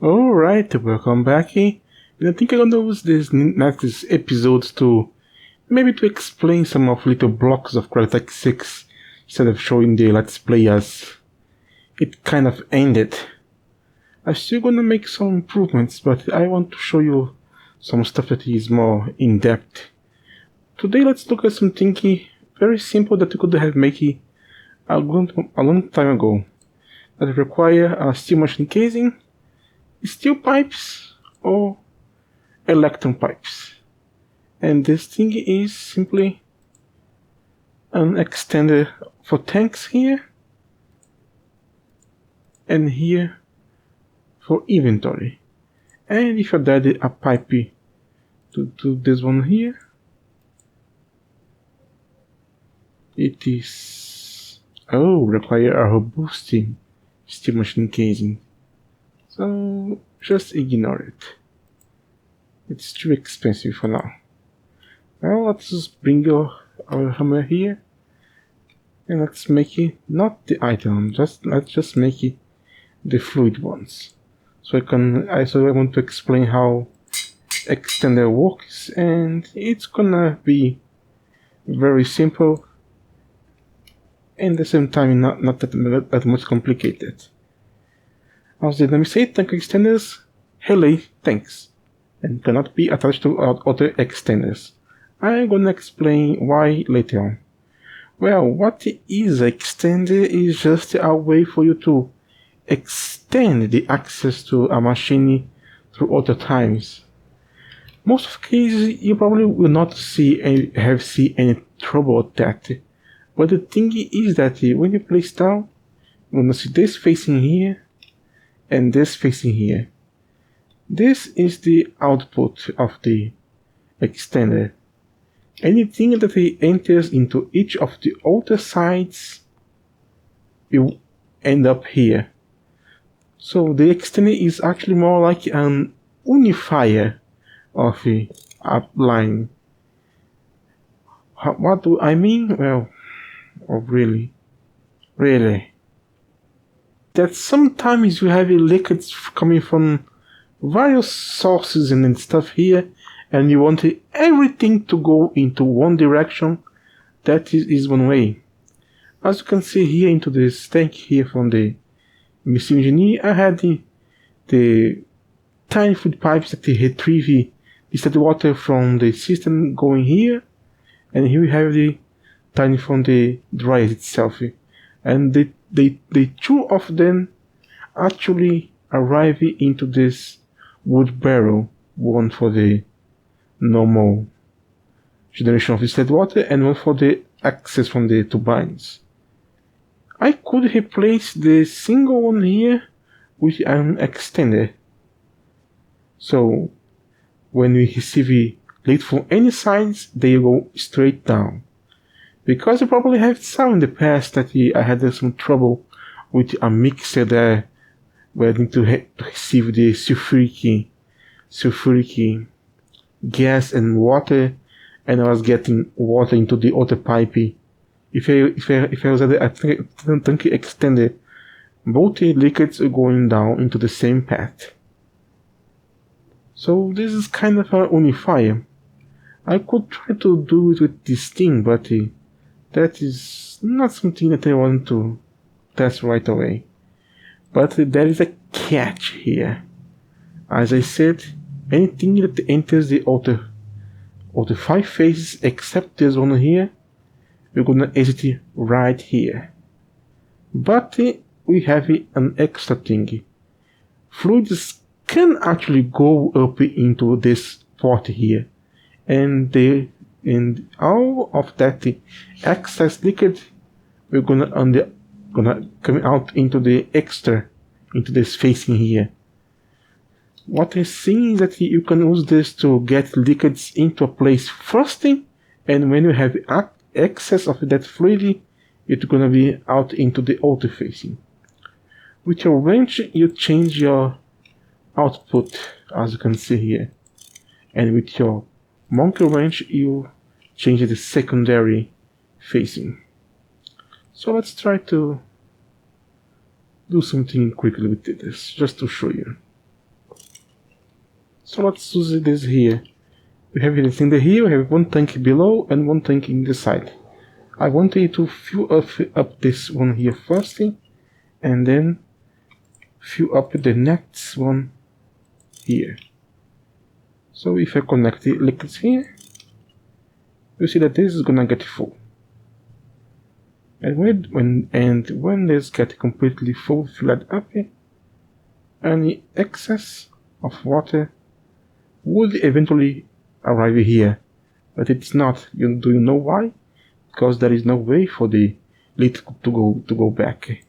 Alright, welcome back. And I think I'm gonna use this next episode to maybe to explain some of little blocks of Gregtech 6 instead of showing the Let's Play as it kind of ended. I'm still gonna make some improvements, but I want to show you some stuff that is more in depth. Today let's look at something very simple that we could have made a long time ago. That require a steel machine casing, steel pipes or electron pipes. And this thing is simply an extender for tanks here and here for inventory. And if you add a pipe to this one here, it is require a robust steel machine casing. So just ignore it. It's too expensive for now. Well, let's just bring our hammer here, and let's make it not the item. Let's just make it the fluid ones. So I want to explain how extender works, and it's gonna be very simple, and at the same time not that much complicated. As the name says, tank extenders relay tanks and cannot be attached to other extenders. I'm gonna explain why later on. Well, what is an extender is just a way for you to extend the access to a machine through other times. Most of the cases you probably will not see any trouble with that. But the thing is that when you place down, you're gonna see this facing here and this facing here. This is the output of the extender. Anything that enters into each of the outer sides will end up here. So the extender is actually more like an unifier of a line. What do I mean? Well, really, that sometimes you have liquids coming from various sources and stuff here, and you want everything to go into one direction. That is one way. As you can see here into this tank here from the missile engineer, I had the tiny food pipes that retrieve the water from the system going here, and here we have the tiny from the dryer itself, and the two of them actually arrive into this wood barrel, one for the normal generation of distilled water and one for the access from the turbines. I could replace the single one here with an extender. So when we receive liquid from any sides, they go straight down. Because you probably have saw in the past that I had some trouble with a mixer there where I need to receive the sulfuric gas and water, and I was getting water into the other pipe. If I was at a tank extender, both the liquids are going down into the same path. So this is kind of a unifier. I could try to do it with this thing, but that is not something that I want to test right away. But there is a catch here. As I said, anything that enters the outer 5 phases except this one here, we're gonna exit right here. But we have an extra thing. Fluids can actually go up into this port here, and all of that excess liquid we're gonna come out into the extra, into this facing here. What I'm seeing is that you can use this to get liquids into a place first, and when you have excess of that fluid, it's gonna be out into the outer facing. With your wrench, you change your output, as you can see here, and with your monkey wrench, you change the secondary facing. So let's try to do something quickly with this, just to show you. So let's use this here. We have this in the here, we have one tank below and one tank in the side. I wanted to fill up this one here first, and then fill up the next one here. So if I connect the liquids here, you see that this is gonna get full. And when this get completely full, filled up, any excess of water would eventually arrive here, but it's not. Do you know why? Because there is no way for the lid to go back.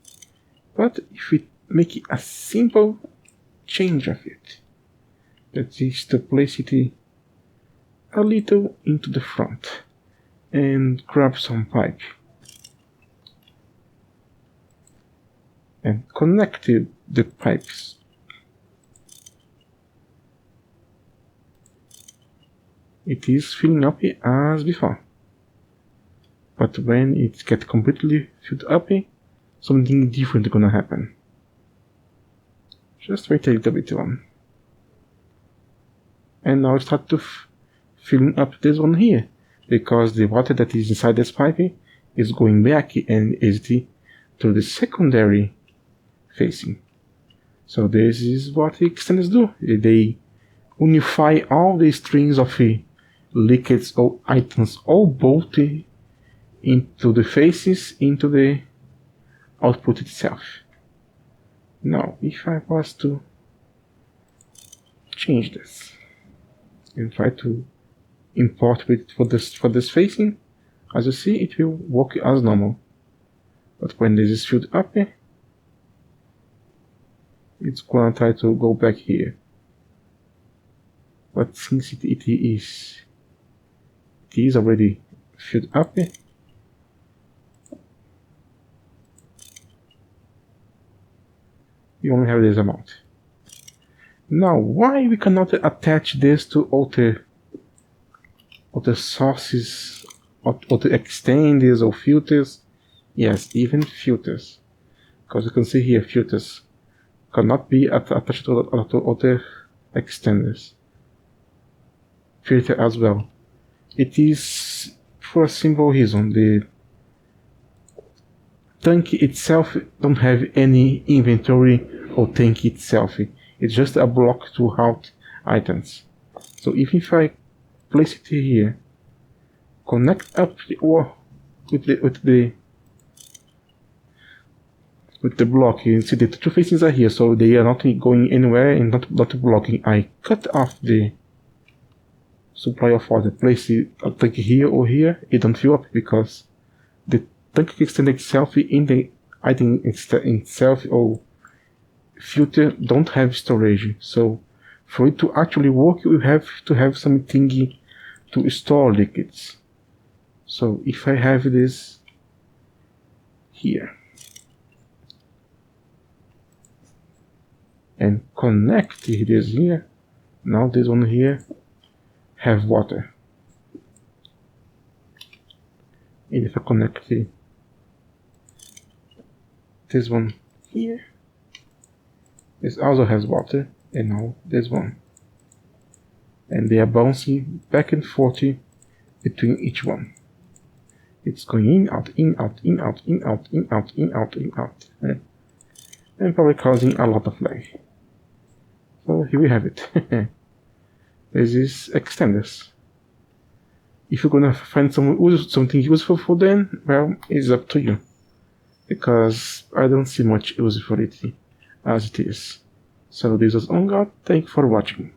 But if we make a simple change of it, that is to place it a little into the front and grab some pipe and connect the pipes. It is filling up as before, but when it gets completely filled up, something different is gonna happen. Just wait a little bit on. And now start to filling up this one here, because the water that is inside this pipe is going back and is to the secondary facing. So this is what the extenders do. They unify all the strings of liquids or items all bolted into the faces, into the output itself. Now, if I was to change this and try to import it for this facing, as you see, it will work as normal. But when this is filled up, it's gonna try to go back here. But since it is already filled up, you only have this amount. Now, why we cannot attach this to other sources, or to extenders or filters? Yes, even filters, because you can see here filters cannot be attached to other extenders. Filter as well. It is for a simple reason. The tank itself don't have any inventory or tank itself. It's just a block to route items. So if I place it here, connect up with the block, you see the two facings are here, so they are not going anywhere and not blocking. I cut off the supply of water, place a tank here or here, it don't fill up because the tank extender itself in the item itself or filter don't have storage. So for it to actually work, you have to have something to store liquids. So if I have this here and connect this here, now this one here have water. And if I connect this one here, this also has water, and now this one, and they are bouncing back and forth between each one. It's going in, out, in, out, in, out, in, out, in, out, in, out, in, out, and probably causing a lot of lag. So here we have it. This is extenders. If you're gonna find something useful for them, well, it's up to you, because I don't see much use for it as it is. So this was On God. Thank you for watching.